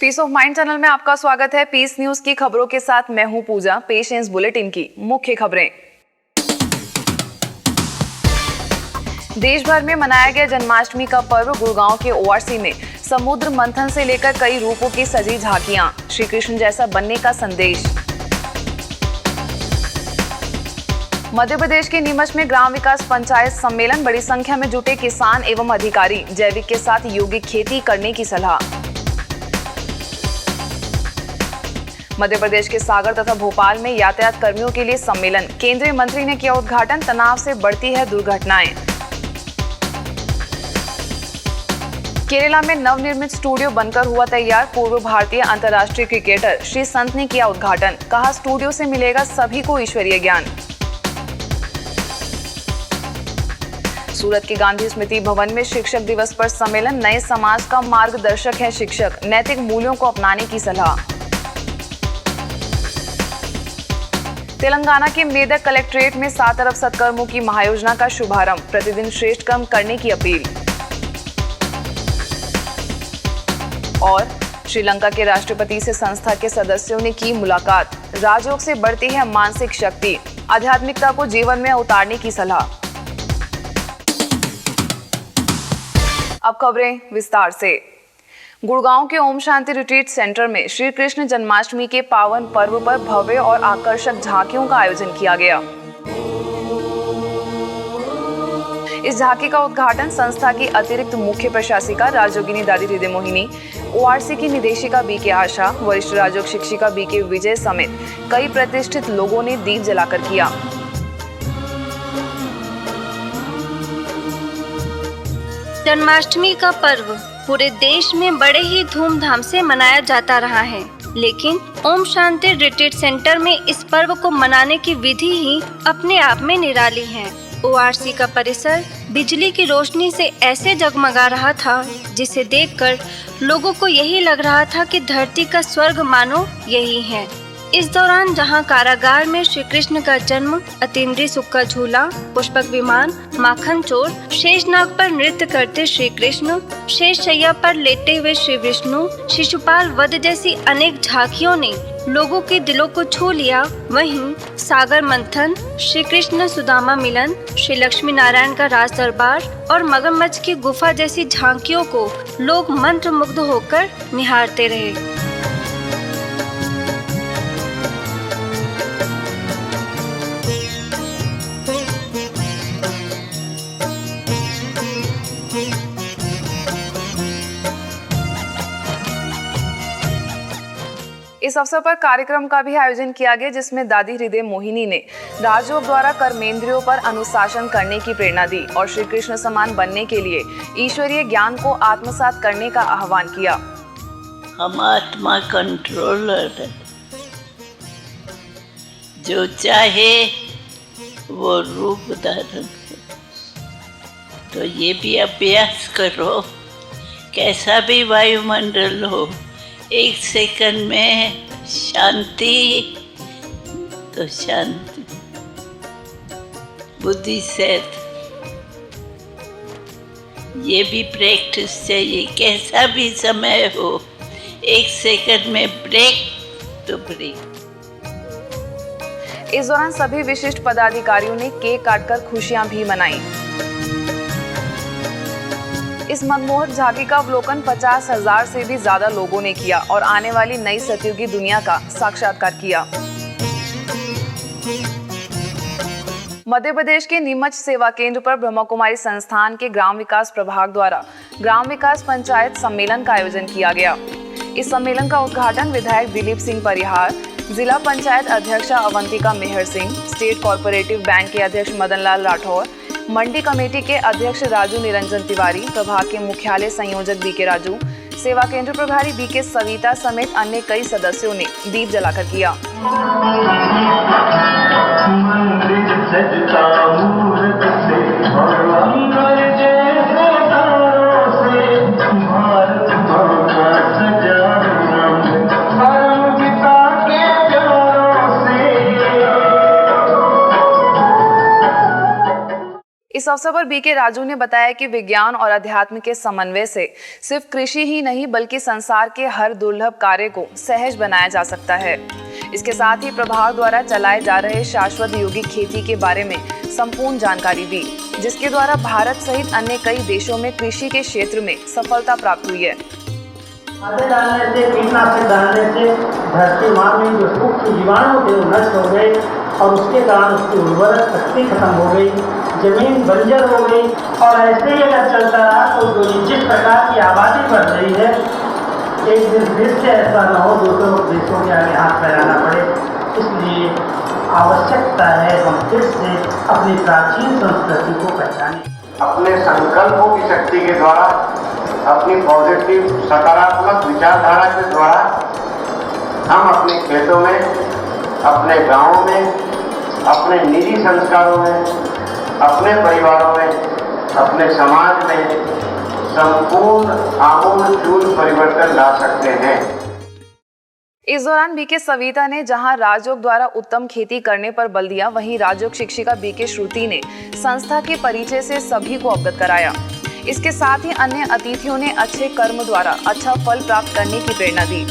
Piece of mind channel में आपका स्वागत है। पीस न्यूज की खबरों के साथ मैं हूं पूजा। पेशेंस बुलेटिन की मुख्य खबरें। देश भर में मनाया गया जन्माष्टमी का पर्व। गुड़गांव के ओआरसी में समुद्र मंथन से लेकर कई रूपों की सजी झांकियां, श्री कृष्ण जैसा बनने का संदेश। मध्य प्रदेश के नीमच में ग्राम विकास पंचायत सम्मेलन, बड़ी संख्या में जुटे किसान एवं अधिकारी, जैविक के साथ यौगिक खेती करने की सलाह। मध्य प्रदेश के सागर तथा भोपाल में यातायात कर्मियों के लिए सम्मेलन, केंद्रीय मंत्री ने किया उद्घाटन। तनाव से बढ़ती है दुर्घटनाएं। केरला में नवनिर्मित स्टूडियो बनकर हुआ तैयार। पूर्व भारतीय अंतर्राष्ट्रीय क्रिकेटर श्री संत ने किया उद्घाटन, कहा स्टूडियो से मिलेगा सभी को ईश्वरीय ज्ञान। सूरत के गांधी स्मृति भवन में शिक्षक दिवस पर सम्मेलन, नए समाज का मार्गदर्शक है शिक्षक, नैतिक मूल्यों को अपनाने की सलाह। तेलंगाना के मेदक कलेक्ट्रेट में 7 अरब सत्कर्मों की महायोजना का शुभारंभ, प्रतिदिन श्रेष्ठ कर्म करने की अपील। और श्रीलंका के राष्ट्रपति से संस्था के सदस्यों ने की मुलाकात, राजयोग से बढ़ती है मानसिक शक्ति, आध्यात्मिकता को जीवन में उतारने की सलाह। अब खबरें विस्तार से। गुड़गांव के ओम शांति रिट्रीट सेंटर में श्री कृष्ण जन्माष्टमी के पावन पर्व पर भव्य और आकर्षक झांकियों का आयोजन किया गया। इस झांकी का उद्घाटन संस्था की अतिरिक्त मुख्य प्रशासिका राजयोगिनी दादी हृदय मोहिनी, ओआरसी की निदेशिका बीके आशा, वरिष्ठ राजयोग शिक्षिका बीके विजय समेत कई प्रतिष्ठित लोगों ने दीप जलाकर किया। जन्माष्टमी का पर्व पूरे देश में बड़े ही धूमधाम से मनाया जाता रहा है, लेकिन ओम शांति रिट्रीट सेंटर में इस पर्व को मनाने की विधि ही अपने आप में निराली है। ओआरसी का परिसर बिजली की रोशनी से ऐसे जगमगा रहा था, जिसे देखकर लोगों को यही लग रहा था कि धरती का स्वर्ग मानो यही है। इस दौरान जहां कारागार में श्री कृष्ण का जन्म, अतीन्द्रिय सुख का झूला, पुष्पक विमान, माखन चोर, शेषनाग पर नृत्य करते श्री कृष्ण, शेष शैया पर लेटे हुए श्री विष्णु, शिशुपाल वध जैसी अनेक झांकियों ने लोगों के दिलों को छू लिया, वहीं सागर मंथन, श्री कृष्ण सुदामा मिलन, श्री लक्ष्मी नारायण का राज दरबार और मगरमच्छ की गुफा जैसी झांकियों को लोग मंत्रमुग्ध होकर निहारते रहे। इस अवसर पर कार्यक्रम का भी आयोजन किया गया, जिसमें दादी हृदय मोहिनी ने राजयोग द्वारा कर्मेंद्रियों पर अनुशासन करने की प्रेरणा दी और श्री कृष्ण समान बनने के लिए ईश्वरीय ज्ञान को आत्मसात करने का आह्वान किया। हम आत्मा कंट्रोलर है, जो चाहे वो रूप धारण करे। तो ये भी अभ्यास करो, कैसा भी वायुमंडल हो, 1 सेकंड में शांति तो शांति, बुद्धि से ये भी प्रैक्टिस चाहिए। कैसा भी समय हो, 1 सेकंड में ब्रेक तो ब्रेक। इस दौरान सभी विशिष्ट पदाधिकारियों ने केक काटकर खुशियां भी मनाई। इस मनमोहक झांकी का अवलोकन 50,000 से भी ज्यादा लोगों ने किया और आने वाली नई सतयुगी दुनिया का साक्षात्कार किया। मध्य प्रदेश के नीमच सेवा केंद्र पर ब्रह्मा कुमारी संस्थान के ग्राम विकास प्रभाग द्वारा ग्राम विकास पंचायत सम्मेलन का आयोजन किया गया। इस सम्मेलन का उद्घाटन विधायक दिलीप सिंह परिहार, जिला पंचायत अध्यक्षा अवंतिका मेहर सिंह, स्टेट कोऑपरेटिव बैंक के अध्यक्ष मदन लाल राठौर, मंडी कमेटी के अध्यक्ष राजू निरंजन तिवारी, प्रभाग के मुख्यालय संयोजक बीके राजू, सेवा केंद्र प्रभारी बीके सविता समेत अन्य कई सदस्यों ने दीप जलाकर किया। इस अवसर पर बीके राजू ने बताया कि विज्ञान और अध्यात्म के समन्वय से सिर्फ कृषि ही नहीं बल्कि संसार के हर दुर्लभ कार्य को सहज बनाया जा सकता है। इसके साथ ही प्रभाग द्वारा चलाए जा रहे शाश्वत योगिक खेती के बारे में संपूर्ण जानकारी दी, जिसके द्वारा भारत सहित अन्य कई देशों में कृषि के क्षेत्र में सफलता प्राप्त हुई है। खाद डालने से, कीटनाशक डालने से धरती माँ में जो सूक्ष्म जीवाणु थे वो नष्ट हो गए और उसके कारण उसकी उर्वरक शक्ति खत्म हो गई, जमीन बंजर हो गई। और ऐसे ही अगर चलता रहा तो जिस प्रकार की आबादी बढ़ रही है, एक दिन फिर से ऐसा न हो दूसरों देशों के आगे हाथ फैलाना पड़े। इसलिए आवश्यकता है हम फिर से अपनी प्राचीन संस्कृति को पहचानें। अपने संकल्पों की शक्ति के द्वारा, अपनी पॉजिटिव सकारात्मक विचारधारा के द्वारा हम अपने खेतों में, अपने गांवों में, अपने निजी संस्कारों में, अपने परिवारों में, अपने समाज में संपूर्ण आमूल-चूल परिवर्तन ला सकते हैं। इस दौरान बीके सविता ने जहां राजयोग द्वारा उत्तम खेती करने पर बल दिया, वहीं राजयोग शिक्षिका बीके श्रुति ने संस्था के परिचय से सभी को अवगत कराया। इसके साथ ही अन्य अतिथियों ने अच्छे कर्म द्वारा अच्छा फल प्राप्त करने की प्रेरणा दी।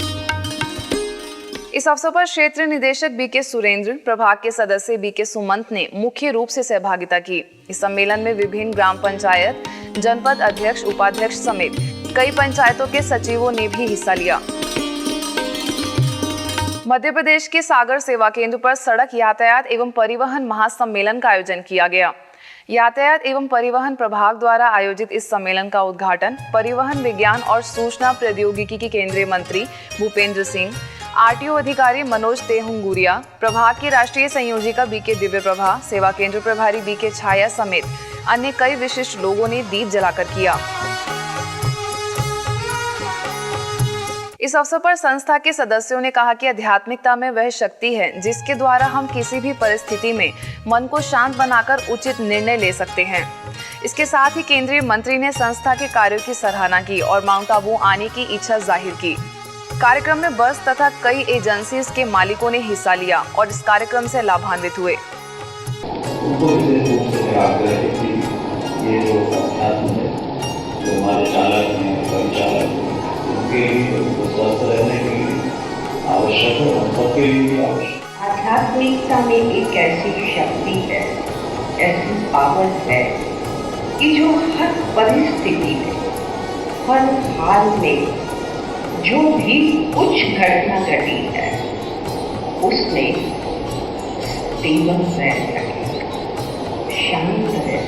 इस अवसर पर क्षेत्र निदेशक बीके सुरेंद्र, प्रभाग के सदस्य बीके सुमंत ने मुख्य रूप से सहभागिता की। इस सम्मेलन में विभिन्न ग्राम पंचायत, जनपद अध्यक्ष, उपाध्यक्ष समेत कई पंचायतों के सचिवों ने भी हिस्सा लिया। मध्य प्रदेश के सागर सेवा केंद्र पर सड़क यातायात एवं परिवहन महासम्मेलन का आयोजन किया गया। यातायात एवं परिवहन प्रभाग द्वारा आयोजित इस सम्मेलन का उद्घाटन परिवहन विज्ञान और सूचना प्रौद्योगिकी के केंद्रीय मंत्री भूपेंद्र सिंह, आरटीओ अधिकारी मनोज तेहुंगुरिया, प्रभाग की राष्ट्रीय संयोजिका बीके दिव्य प्रभा, सेवा केंद्र प्रभारी बीके छाया समेत अन्य कई विशिष्ट लोगों ने दीप जलाकर किया। इस अवसर पर संस्था के सदस्यों ने कहा कि आध्यात्मिकता में वह शक्ति है जिसके द्वारा हम किसी भी परिस्थिति में मन को शांत बनाकर उचित निर्णय ले सकते हैं। इसके साथ ही केंद्रीय मंत्री ने संस्था के कार्यों की सराहना की और माउंट आबू आने की इच्छा जाहिर की। कार्यक्रम में बस तथा कई एजेंसीज के मालिकों ने हिस्सा लिया और इस कार्यक्रम से लाभान्वित हुए। आध्यात्मिकता में एक ऐसी शक्ति है, ऐसी पावर है कि जो हर परिस्थिति में, हर हाल में जो भी कुछ घटना घटी है उसमें स्टेबल रहे, शांत रहे।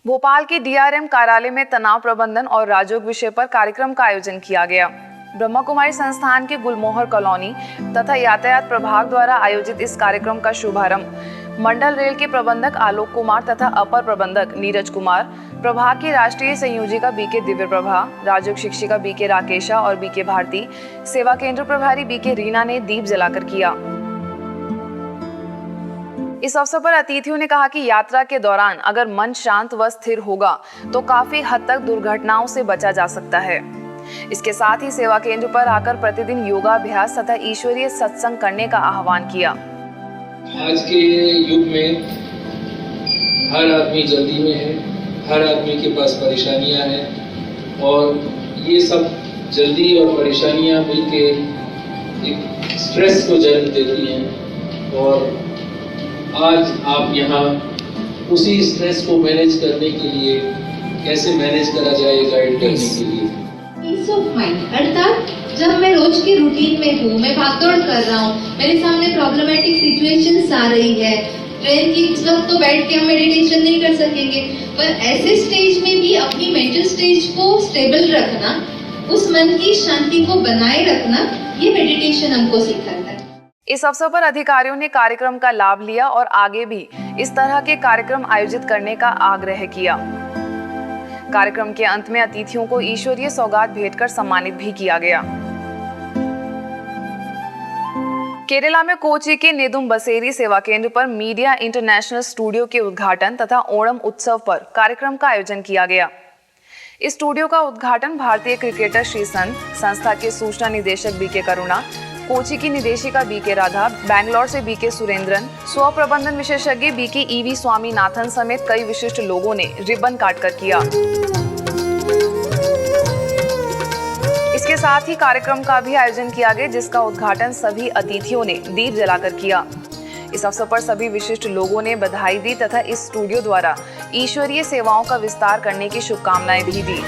भोपाल के डीआरएम कार्यालय में तनाव प्रबंधन और राजयोग विषय पर कार्यक्रम का आयोजन किया गया। ब्रह्मा कुमारी संस्थान के गुलमोहर कॉलोनी तथा यातायात प्रभाग द्वारा आयोजित इस कार्यक्रम का शुभारंभ मंडल रेल के प्रबंधक आलोक कुमार तथा अपर प्रबंधक नीरज कुमार, प्रभाग की राष्ट्रीय संयोजिका बीके दिव्य प्रभा, राजयोग शिक्षिका बीके राकेशा और बीके भारती, सेवा केंद्र प्रभारी बीके रीना ने दीप जलाकर किया। इस अवसर पर अतिथियों ने कहा कि यात्रा के दौरान अगर मन शांत व स्थिर होगा तो काफी हद तक दुर्घटनाओं से बचा जा सकता है। इसके साथ ही सेवा केंद्र पर आकर प्रतिदिन योगाभ्यास तथा ईश्वरीय सत्संग करने का आह्वान किया। आज के युग में हर आदमी जल्दी में है, हर आदमी के पास परेशानियां हैं और ये सब जल्दी और परेशानियां मिलकर एक स्ट्रेस को जन्म देती हैं और आज आप यहाँ उसी स्ट्रेस को मैनेज करने के लिए कैसे मैनेज करा जाए गाइड करने के लिए पीस ऑफ माइंड, अर्थात जब मैं रोज के रूटीन में हूँ, मैं भागदौड़ कर रहा हूँ, मेरे सामने प्रॉब्लमेटिक सिचुएशंस आ रही है, ट्रेन की वक्त तो बैठ के हम मेडिटेशन नहीं कर सकेंगे, पर ऐसे स्टेज में भी अपनी मेंटल स्टेज को स्टेबल रखना, उस मन की शांति को बनाए रखना, ये मेडिटेशन हमको सिखाता है। इस अवसर पर अधिकारियों ने कार्यक्रम का लाभ लिया और आगे भी इस तरह के कार्यक्रम आयोजित करने का आग्रह किया। कार्यक्रम के अंत में अतिथियों को ईश्वरीय सौगात भेंट कर सम्मानित भी किया गया। केरला में कोची के नेदुम बसेरी सेवा केंद्र पर मीडिया इंटरनेशनल स्टूडियो के उद्घाटन तथा ओणम उत्सव पर कार्यक्रम का आयोजन किया गया। इस स्टूडियो का उद्घाटन भारतीय क्रिकेटर श्रीसंत, संस्था के सूचना निदेशक बीके करुणा, कोची की निदेशिका बीके राधा, बैंगलोर से बीके सुरेंद्रन, स्व प्रबंधन विशेषज्ञ बीके ईवी स्वामीनाथन समेत कई विशिष्ट लोगों ने रिबन काटकर किया। इसके साथ ही कार्यक्रम का भी आयोजन किया गया, जिसका उद्घाटन सभी अतिथियों ने दीप जलाकर किया। इस अवसर पर सभी विशिष्ट लोगों ने बधाई दी तथा इस स्टूडियो द्वारा ईश्वरीय सेवाओं का विस्तार करने की शुभकामनाएं भी दी।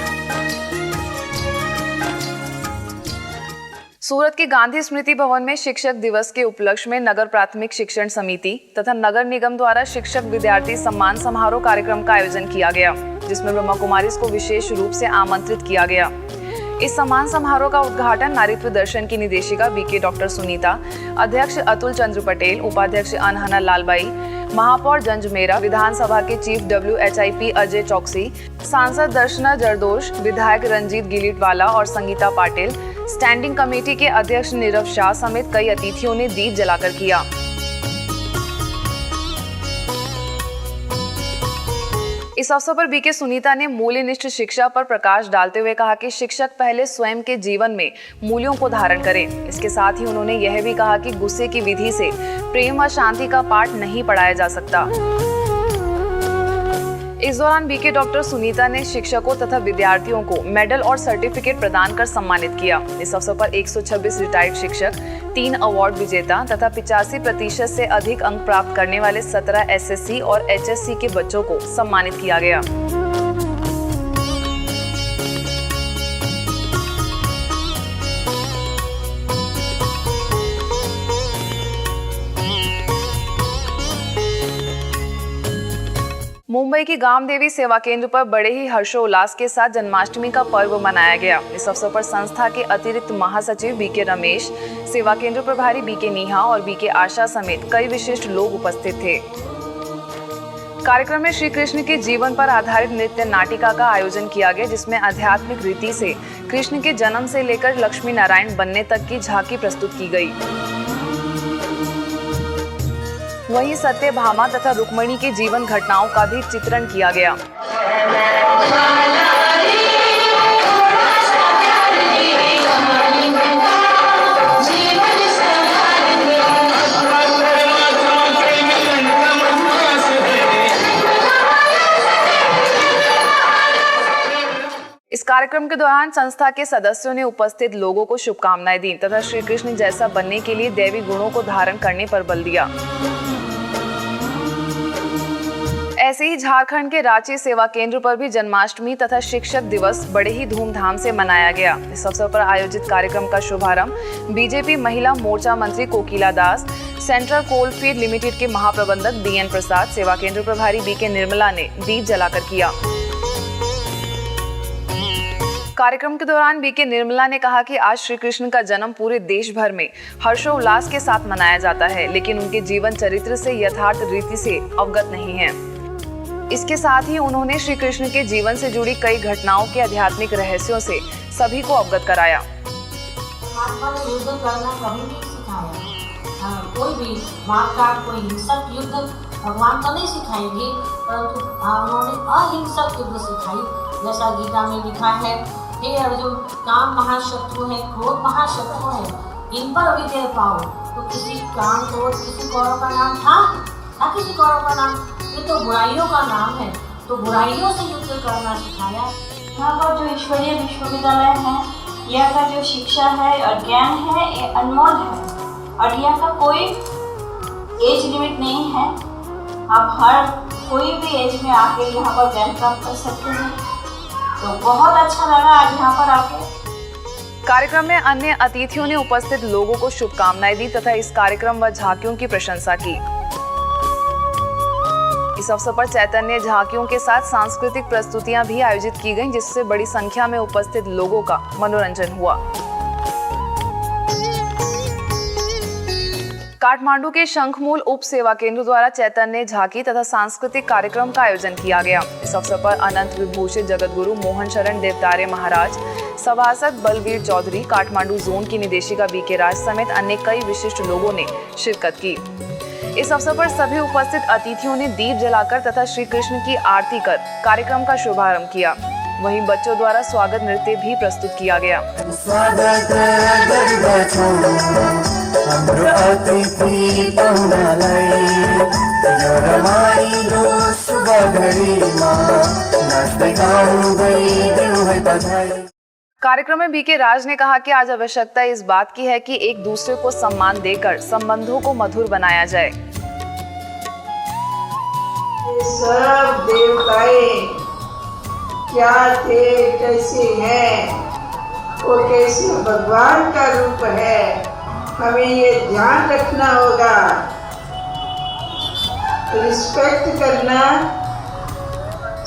सूरत के गांधी स्मृति भवन में शिक्षक दिवस के उपलक्ष्य में नगर प्राथमिक शिक्षण समिति तथा नगर निगम द्वारा शिक्षक विद्यार्थी सम्मान समारोह कार्यक्रम का आयोजन किया गया, जिसमें ब्रह्मा कुमारी को विशेष रूप से आमंत्रित किया गया। इस सम्मान समारोह का उद्घाटन नारीत्व दर्शन की निदेशिका बीके डॉक्टर सुनीता, अध्यक्ष अतुल चंद्र पटेल, उपाध्यक्ष अनहना लालबाई, महापौर जंजमेरा, विधानसभा के चीफ WHIP अजय चौकसी, सांसद दर्शना जरदोश, विधायक रंजीत गिलीटवाला और संगीता पाटिल, स्टैंडिंग कमेटी के अध्यक्ष नीरव शाह समेत कई अतिथियों ने दीप जलाकर किया। इस अवसर पर बीके सुनीता ने मूल्यनिष्ठ शिक्षा पर प्रकाश डालते हुए कहा कि शिक्षक पहले स्वयं के जीवन में मूल्यों को धारण करें। इसके साथ ही उन्होंने यह भी कहा कि गुस्से की विधि से प्रेम और शांति का पाठ नहीं पढ़ाया जा सकता। इस दौरान बीके डॉक्टर सुनीता ने शिक्षकों तथा विद्यार्थियों को मेडल और सर्टिफिकेट प्रदान कर सम्मानित किया। इस अवसर पर 126 रिटायर्ड शिक्षक, 3 अवार्ड विजेता तथा 85% से अधिक अंक प्राप्त करने वाले 17 SSC और HSC के बच्चों को सम्मानित किया गया। मुंबई की गामदेवी सेवा केंद्र पर बड़े ही हर्षोल्लास के साथ जन्माष्टमी का पर्व मनाया गया। इस अवसर पर संस्था के अतिरिक्त महासचिव बीके रमेश, सेवा केंद्र प्रभारी बीके नेहा और बीके आशा समेत कई विशिष्ट लोग उपस्थित थे। कार्यक्रम में श्री कृष्ण के जीवन पर आधारित नृत्य नाटिका का आयोजन किया गया, जिसमें आध्यात्मिक रीति से कृष्ण के जन्म से लेकर लक्ष्मी नारायण बनने तक की झांकी प्रस्तुत की गई। वहीं सत्यभामा तथा रुक्मिणी के जीवन घटनाओं का भी चित्रण किया गया। इस कार्यक्रम के दौरान संस्था के सदस्यों ने उपस्थित लोगों को शुभकामनाएं दी तथा श्री कृष्ण जैसा बनने के लिए दैवी गुणों को धारण करने पर बल दिया। ऐसे ही झारखंड के रांची सेवा केंद्र पर भी जन्माष्टमी तथा शिक्षक दिवस बड़े ही धूमधाम से मनाया गया। इस अवसर पर आयोजित कार्यक्रम का शुभारंभ बीजेपी महिला मोर्चा मंत्री कोकिला दास, सेंट्रल कोलफील्ड लिमिटेड के महाप्रबंधक BN प्रसाद, सेवा केंद्र प्रभारी बीके निर्मला ने दीप जलाकर किया। कार्यक्रम के दौरान बीके निर्मला ने कहा कि आज श्री कृष्ण का जन्म पूरे देश भर में हर्षोल्लास के साथ मनाया जाता है, लेकिन उनके जीवन चरित्र से यथार्थ रीति से अवगत नहीं है। इसके साथ ही उन्होंने श्री कृष्ण के जीवन से जुड़ी कई घटनाओं के आध्यात्मिक रहस्यों से सभी को अवगत कराया। युद्ध करना कभी नहीं सिखाया, कोई भी मारकाट, कोई हिंसक युद्ध भगवान तो नहीं सिखाएंगे, परंतु उन्होंने अहिंसक युद्ध सिखाई। जैसा गीता में लिखा है, हे अर्जुन, काम महाशत्रु है, क्रोध महाशत्रु है, इन पर विजय पाओ। तो किसी काम, क्रोध, किसी कौरव का नाम था किसी कौरव का नाम? ये तो बुराइयों का नाम है, तो बुराइयों से युद्ध करना सिखाया। यहाँ पर जो ईश्वरीय विश्वविद्यालय है, यह का जो शिक्षा है और ज्ञान है, ये अनमोल है और यह का कोई एज लिमिट नहीं है। आप हर कोई भी एज में आके यहाँ पर ज्ञान प्राप्त कर सकते हैं। तो बहुत अच्छा लगा आज यहाँ पर आके। कार्यक्रम में अन्य अतिथियों ने उपस्थित लोगों को शुभकामनाएं दी तथा इस कार्यक्रम व झांकियों की प्रशंसा की। इस अवसर पर चैतन्य झांकियों के साथ सांस्कृतिक प्रस्तुतियां भी आयोजित की गईं, जिससे बड़ी संख्या में उपस्थित लोगों का मनोरंजन हुआ। काठमांडू के शंखमूल उप सेवा केंद्र द्वारा चैतन्य झांकी तथा सांस्कृतिक कार्यक्रम का आयोजन किया गया। इस अवसर पर अनंत विभूषित जगतगुरु मोहन शरण देवतारे महाराज, सभासद बलवीर चौधरी, काठमांडू जोन की निदेशिका बीके राज समेत अन्य कई विशिष्ट लोगों ने शिरकत की। इस अवसर पर सभी उपस्थित अतिथियों ने दीप जलाकर तथा श्री कृष्ण की आरती कर कार्यक्रम का शुभारंभ किया। वहीं बच्चों द्वारा स्वागत नृत्य भी प्रस्तुत किया गया। कार्यक्रम में बीके राज ने कहा कि आज आवश्यकता इस बात की है कि एक दूसरे को सम्मान देकर संबंधों को मधुर बनाया जाए। सब देवताएं क्या थे, कैसे हैं, वो कैसे भगवान का रूप है, हमें ये ध्यान रखना होगा। रिस्पेक्ट करना,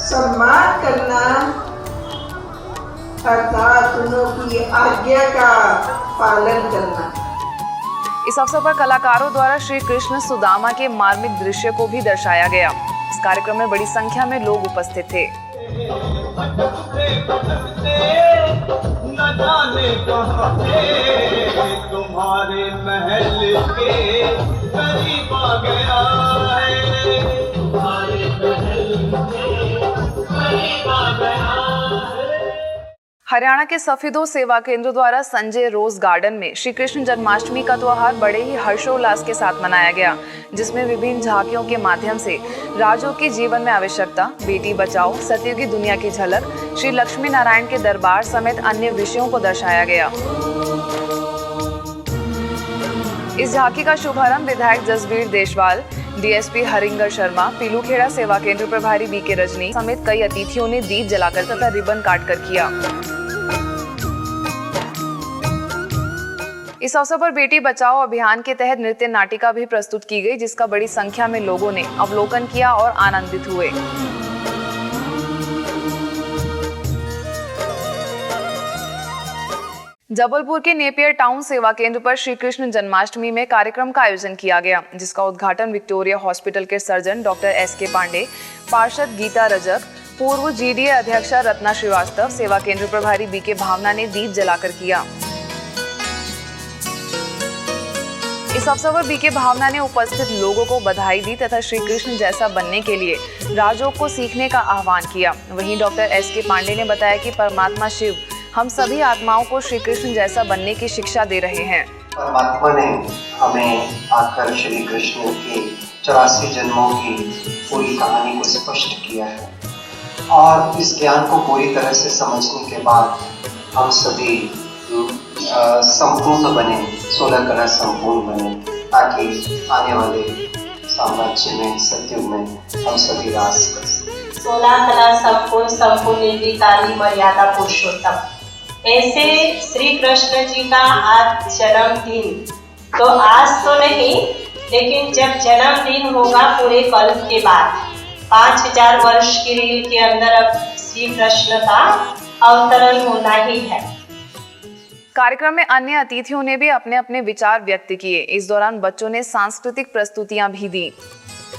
सम्मान करना, अर्थात उनकी आज्ञा का पालन करना। इस अवसर पर कलाकारों द्वारा श्री कृष्ण सुदामा के मार्मिक दृश्य को भी दर्शाया गया। इस कार्यक्रम में बड़ी संख्या में लोग उपस्थित थे। न जाने कहां से तुम्हारे महल के करीब आ गया है, तुम्हारे महल के करीब आ गया है। हरियाणा के सफीदो सेवा केंद्र द्वारा संजय रोज गार्डन में श्री कृष्ण जन्माष्टमी का त्योहार बड़े ही हर्षोल्लास के साथ मनाया गया, जिसमें विभिन्न झांकियों के माध्यम से राजों के जीवन में आवश्यकता, बेटी बचाओ, सतयुगी दुनिया की झलक, श्री लक्ष्मी नारायण के दरबार समेत अन्य विषयों को दर्शाया गया। इस झांकी का शुभारंभ विधायक जसबीर देशवाल, डीएसपी हरिंगर शर्मा, पीलूखेड़ा सेवा केंद्र प्रभारी बीके रजनी समेत कई अतिथियों ने दीप जलाकर तथा रिबन काटकर किया। इस अवसर पर बेटी बचाओ अभियान के तहत नृत्य नाटिका भी प्रस्तुत की गई, जिसका बड़ी संख्या में लोगों ने अवलोकन किया और आनंदित हुए। जबलपुर के नेपियर टाउन सेवा केंद्र पर श्री कृष्ण जन्माष्टमी में कार्यक्रम का आयोजन किया गया, जिसका उद्घाटन विक्टोरिया हॉस्पिटल के सर्जन डॉक्टर एस.के. पांडे, पार्षद गीता रजक, पूर्व जीडीए अध्यक्षा रत्ना श्रीवास्तव, सेवा केंद्र प्रभारी बीके भावना ने दीप जलाकर किया। इस अवसर पर बीके भावना ने उपस्थित लोगों को बधाई दी तथा श्री कृष्ण जैसा बनने के लिए राजयोग को सीखने का आह्वान किया। वहीं डॉक्टर एस.के. पांडे ने बताया कि परमात्मा शिव हम सभी आत्माओं को श्री कृष्ण जैसा बनने की शिक्षा दे रहे हैं। परमात्मा ने हमें आकर श्री कृष्ण के 84 जन्मों की पूरी कहानी को स्पष्ट किया है और इस ज्ञान को पूरी तरह से समझने के बाद हम सभी संपूर्ण बने, 16 कला संपूर्ण बने, ताकि आने वाले साम्राज्य में, सतयुग में हम सभी राज कर सकें। 16 कला संपूर्ण निर्विकारी मर्यादा पुरुषोत्तम, ऐसे श्री कृष्ण जी का आज जन्मदिन, तो आज तो नहीं, लेकिन जब जन्मदिन होगा पूरे कल्प के बाद 5000 वर्ष की रील के अंदर अब श्री कृष्ण का अवतरण होना ही है। कार्यक्रम में अन्य अतिथियों ने भी अपने अपने विचार व्यक्त किए। इस दौरान बच्चों ने सांस्कृतिक प्रस्तुतियां भी दी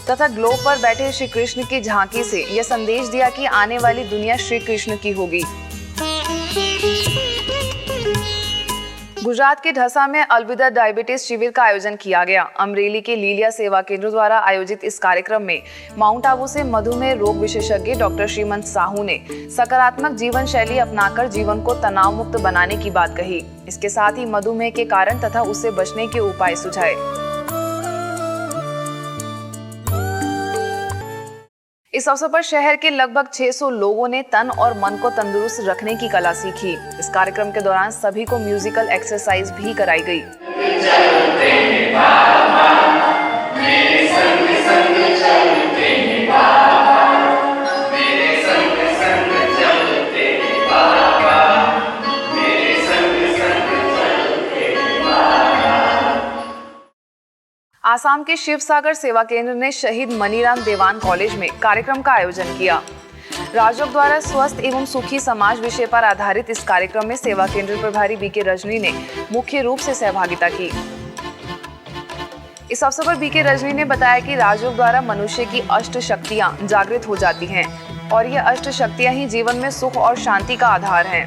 तथा ग्लोब पर बैठे श्री कृष्ण की झांकी से यह संदेश दिया कि आने वाली दुनिया श्री कृष्ण की होगी। गुजरात के ढसा में अलविदा डायबिटीज शिविर का आयोजन किया गया। अमरेली के लीलिया सेवा केंद्र द्वारा आयोजित इस कार्यक्रम में माउंट आबू से मधुमेह रोग विशेषज्ञ डॉक्टर श्रीमंत साहू ने सकारात्मक जीवन शैली अपनाकर जीवन को तनाव मुक्त बनाने की बात कही। इसके साथ ही मधुमेह के कारण तथा उससे बचने के उपाय सुझाए। इस अवसर पर शहर के लगभग 600 लोगों ने तन और मन को तंदुरुस्त रखने की कला सीखी। इस कार्यक्रम के दौरान सभी को म्यूजिकल एक्सरसाइज भी कराई गई। आसाम के शिवसागर सेवा केंद्र ने शहीद मनीराम देवान कॉलेज में कार्यक्रम का आयोजन किया। राजयोग द्वारा स्वस्थ एवं सुखी समाज विषय पर आधारित इस कार्यक्रम में सेवा केंद्र प्रभारी बीके रजनी ने मुख्य रूप से सहभागिता की। इस अवसर पर बीके रजनी ने बताया कि राजयोग द्वारा मनुष्य की अष्ट शक्तियां जागृत हो जाती हैं और ये अष्ट शक्तियां ही जीवन में सुख और शांति का आधार हैं।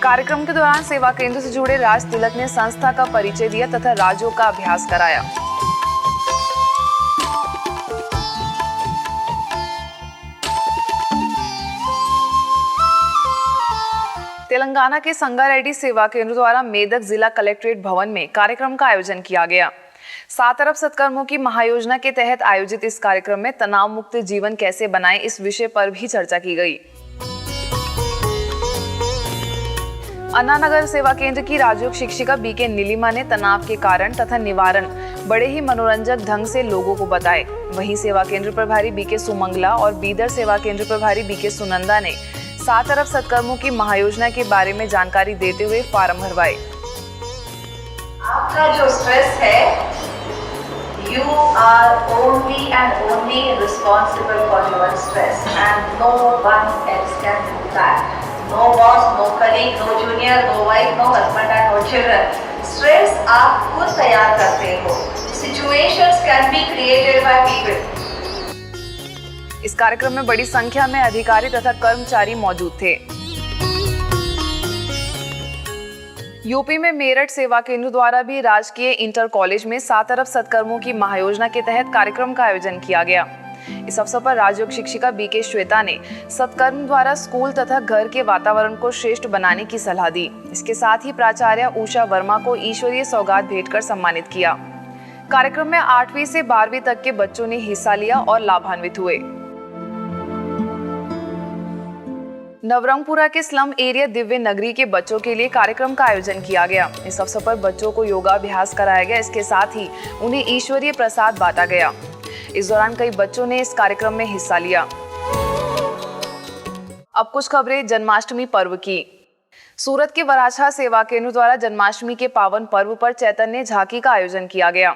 कार्यक्रम के दौरान सेवा केंद्र से जुड़े राज तिलक ने संस्था का परिचय दिया तथा राजयोग का अभ्यास कराया। तेलंगाना के संगारेड्डी सेवा केंद्र द्वारा मेदक जिला कलेक्ट्रेट भवन में कार्यक्रम का आयोजन किया गया। 7 अरब सत्कर्मों की महायोजना के तहत आयोजित इस कार्यक्रम में तनाव मुक्त जीवन कैसे बनाएं इस विषय पर भी चर्चा की गई। अन्नानगर सेवा केंद्र की राजयोग शिक्षिका बीके नीलिमा ने तनाव के कारण तथा निवारण बड़े ही मनोरंजक ढंग से लोगों को बताए। वहीं सेवा केंद्र प्रभारी बीके सुमंगला और बीदर सेवा केंद्र प्रभारी बीके सुनंदा ने 7 अरब सत्कर्मों की महायोजना के बारे में जानकारी देते हुए फार्म भरवाए। आपका जो स्ट्रेस है, you are only and only responsible for your stress and no one else can do that. No boss, no colleague, no junior, no wife, no husband and no children. Stress आप खुद तैयार करते हो. Situations can be created by people. इस कार्यक्रम में बड़ी संख्या में अधिकारी तथा कर्मचारी मौजूद थे। यूपी में मेरठ सेवा केंद्र द्वारा भी राजकीय इंटर कॉलेज में 7 अरब सत्कर्मों की महायोजना के तहत कार्यक्रम का आयोजन किया गया। इस अवसर पर राजयोग शिक्षिका बीके श्वेता ने सत्कर्म द्वारा स्कूल तथा घर के वातावरण को श्रेष्ठ बनाने की सलाह दी। इसके साथ ही प्राचार्य उषा वर्मा को ईश्वरीय सौगात भेंटकर सम्मानित किया। कार्यक्रम में 8वीं से 12वीं तक के बच्चों ने हिस्सा लिया और लाभान्वित हुए। नवरंगपुरा के स्लम एरिया दिव्य नगरी के बच्चों के लिए कार्यक्रम का आयोजन किया गया। इस अवसर पर बच्चों को योगाभ्यास कराया गया। इसके साथ ही उन्हें ईश्वरीय प्रसाद बांटा गया। इस दौरान कई बच्चों ने इस कार्यक्रम में हिस्सा लिया। अब कुछ खबरें जन्माष्टमी पर्व की। सूरत के वराछा सेवा केंद्र द्वारा जन्माष्टमी के पावन पर्व पर चैतन्य झांकी का आयोजन किया गया,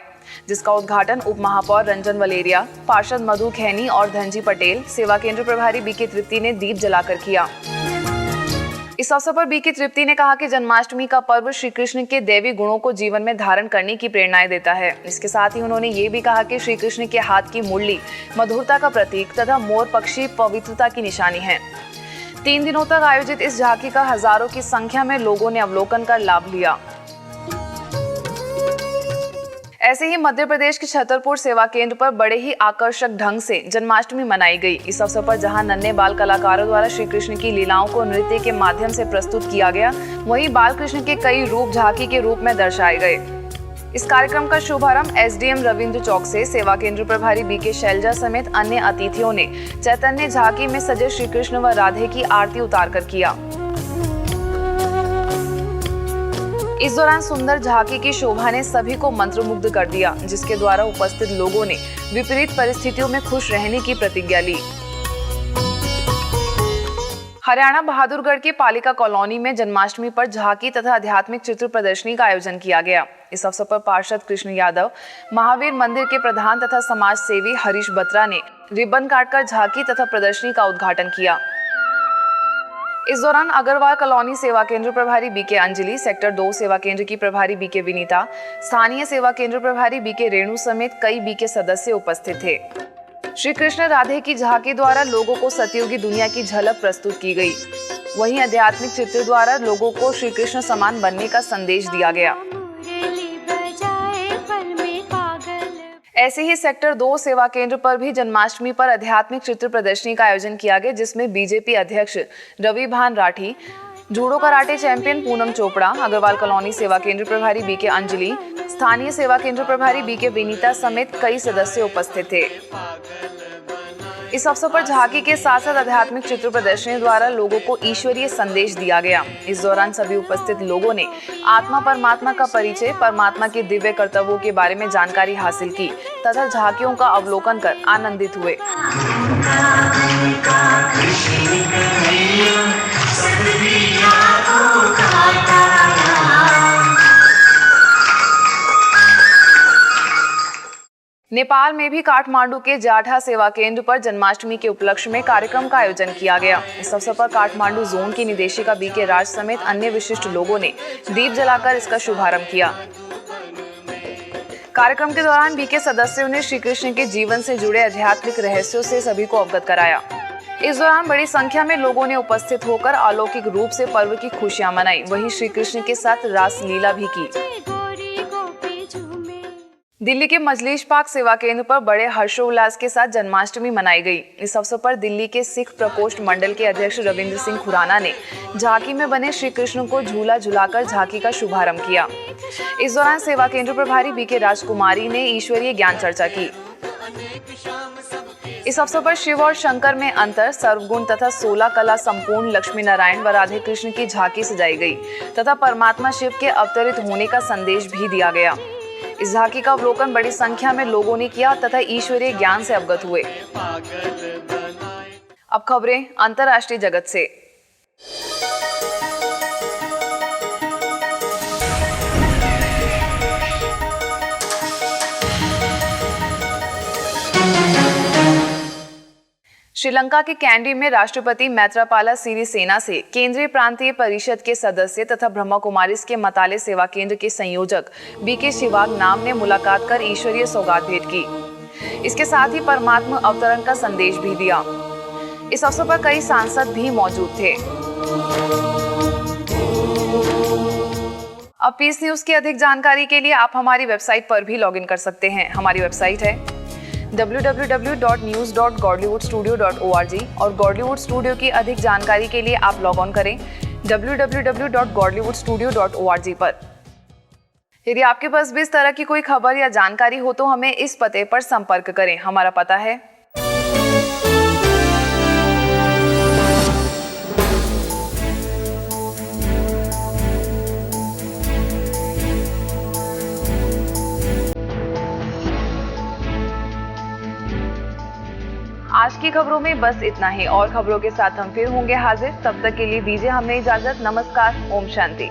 जिसका उद्घाटन उप महापौर रंजन वलेरिया, पार्षद मधु खैनी और धनजी पटेल, सेवा केंद्र प्रभारी बीके तृप्ति ने दीप जलाकर किया। इस अवसर पर बीके तृप्ति ने कहा कि जन्माष्टमी का पर्व श्री कृष्ण के दैवी गुणों को जीवन में धारण करने की प्रेरणाएं देता है। इसके साथ ही उन्होंने ये भी कहा कि श्री कृष्ण के हाथ की मुरली मधुरता का प्रतीक तथा मोर पक्षी पवित्रता की निशानी है। 3 दिनों तक आयोजित इस झांकी का हजारों की संख्या में लोगों ने अवलोकन कर लाभ लिया। ऐसे ही मध्य प्रदेश के छतरपुर सेवा केंद्र पर बड़े ही आकर्षक ढंग से जन्माष्टमी मनाई गई। इस अवसर पर जहां नन्हे बाल कलाकारों द्वारा श्री कृष्ण की लीलाओं को नृत्य के माध्यम से प्रस्तुत किया गया, वहीं बाल कृष्ण के कई रूप झांकी के रूप में दर्शाए गए। इस कार्यक्रम का शुभारंभ एसडीएम रविंद्र चौक से सेवा केंद्र प्रभारी बीके शैलजा समेत अन्य अतिथियों ने चैतन्य झांकी में सजे श्री कृष्ण व राधे की आरती उतारकर किया। इस दौरान सुंदर झांकी की शोभा ने सभी को मंत्रमुग्ध कर दिया, जिसके द्वारा उपस्थित लोगों ने विपरीत परिस्थितियों में खुश रहने की प्रतिज्ञा ली। हरियाणा बहादुरगढ़ के पालिका कॉलोनी में जन्माष्टमी पर झांकी तथा आध्यात्मिक चित्र प्रदर्शनी का आयोजन किया गया। इस अवसर पर पार्षद कृष्ण यादव, महावीर मंदिर के प्रधान तथा समाज सेवी हरीश बत्रा ने रिबन काटकर झांकी तथा प्रदर्शनी का उद्घाटन किया। इस दौरान अग्रवाल कॉलोनी सेवा केंद्र प्रभारी बीके अंजलि, सेक्टर 2 सेवा केंद्र की प्रभारी बीके विनीता, स्थानीय सेवा केंद्र प्रभारी बीके रेणु समेत कई बीके सदस्य उपस्थित थे। श्री कृष्ण राधे की झांकी द्वारा लोगों को सतयुगी दुनिया की झलक प्रस्तुत की गई। वहीं आध्यात्मिक चित्र द्वारा लोगों को श्री कृष्ण समान बनने का संदेश दिया गया। ऐसे ही सेक्टर 2 सेवा केंद्र पर भी जन्माष्टमी पर आध्यात्मिक चित्र प्रदर्शनी का आयोजन किया गया, जिसमें बीजेपी अध्यक्ष Ravi Bhan Rathi, judo karate champion Poonam Chopra, Agarwal colony सेवा केंद्र प्रभारी बीके अंजलि, स्थानीय सेवा केंद्र प्रभारी बीके विनीता समेत कई सदस्य उपस्थित थे। इस अवसर पर झांकी के साथ साथ आध्यात्मिक चित्र प्रदर्शनी द्वारा लोगों को ईश्वरीय संदेश दिया गया। इस दौरान सभी उपस्थित लोगों ने आत्मा परमात्मा का परिचय, परमात्मा के दिव्य कर्तव्यों के बारे में जानकारी हासिल की तथा झांकियों का अवलोकन कर आनंदित हुए। नेपाल में भी काठमांडू के जाठा सेवा केंद्र पर जन्माष्टमी के उपलक्ष्य में कार्यक्रम का आयोजन किया गया। इस अवसर पर काठमांडू जोन की निदेशिका बीके राज समेत अन्य विशिष्ट लोगों ने दीप जलाकर इसका शुभारंभ किया। कार्यक्रम के दौरान बीके सदस्यों ने श्री कृष्ण के जीवन से जुड़े आध्यात्मिक रहस्यों से सभी को अवगत कराया। इस दौरान बड़ी संख्या में लोगों ने उपस्थित होकर अलौकिक रूप से पर्व की खुशियां मनाई। वहीं श्री कृष्ण के साथ रास लीला भी की। दिल्ली के मजलिस पाक सेवा केंद्र पर बड़े हर्षोल्लास के साथ जन्माष्टमी मनाई गई। इस अवसर पर दिल्ली के सिख प्रकोष्ठ मंडल के अध्यक्ष रविंद्र सिंह खुराना ने झांकी में बने श्री कृष्ण को झूला झुलाकर झांकी का शुभारंभ किया। इस दौरान सेवा केंद्र प्रभारी बीके राजकुमारी ने ईश्वरीय ज्ञान चर्चा की। इस अवसर पर शिव और शंकर में अंतर, सर्वगुण तथा 16 कला संपूर्ण लक्ष्मी नारायण व राधे कृष्ण की झांकी सजाई गई तथा परमात्मा शिव के अवतरित होने का संदेश भी दिया गया। इस झांकी का अवलोकन बड़ी संख्या में लोगों ने किया तथा ईश्वरीय ज्ञान से अवगत हुए। अब खबरें अंतर्राष्ट्रीय जगत से। श्रीलंका के कैंडी में राष्ट्रपति मैत्रपाला सिरिसेना से केंद्रीय प्रांतीय परिषद के सदस्य तथा ब्रह्मा कुमारीज के मताले सेवा केंद्र के संयोजक बीके शिवाग नाम ने मुलाकात कर ईश्वरीय सौगात भेंट की। इसके साथ ही परमात्मा अवतरण का संदेश भी दिया। इस अवसर पर कई सांसद भी मौजूद थे। अब पीस न्यूज की अधिक जानकारी के लिए आप हमारी वेबसाइट पर भी लॉगिन कर सकते हैं। हमारी वेबसाइट है www.news.godlywoodstudio.org और गॉडलीवुड स्टूडियो की अधिक जानकारी के लिए आप लॉग ऑन करें www.godlywoodstudio.org पर। यदि आपके पास भी इस तरह की कोई खबर या जानकारी हो तो हमें इस पते पर संपर्क करें। हमारा पता है आज की खबरों में बस इतना ही और खबरों के साथ हम फिर होंगे हाजिर। तब तक के लिए दीजिए हमें इजाजत। नमस्कार। ओम शांति।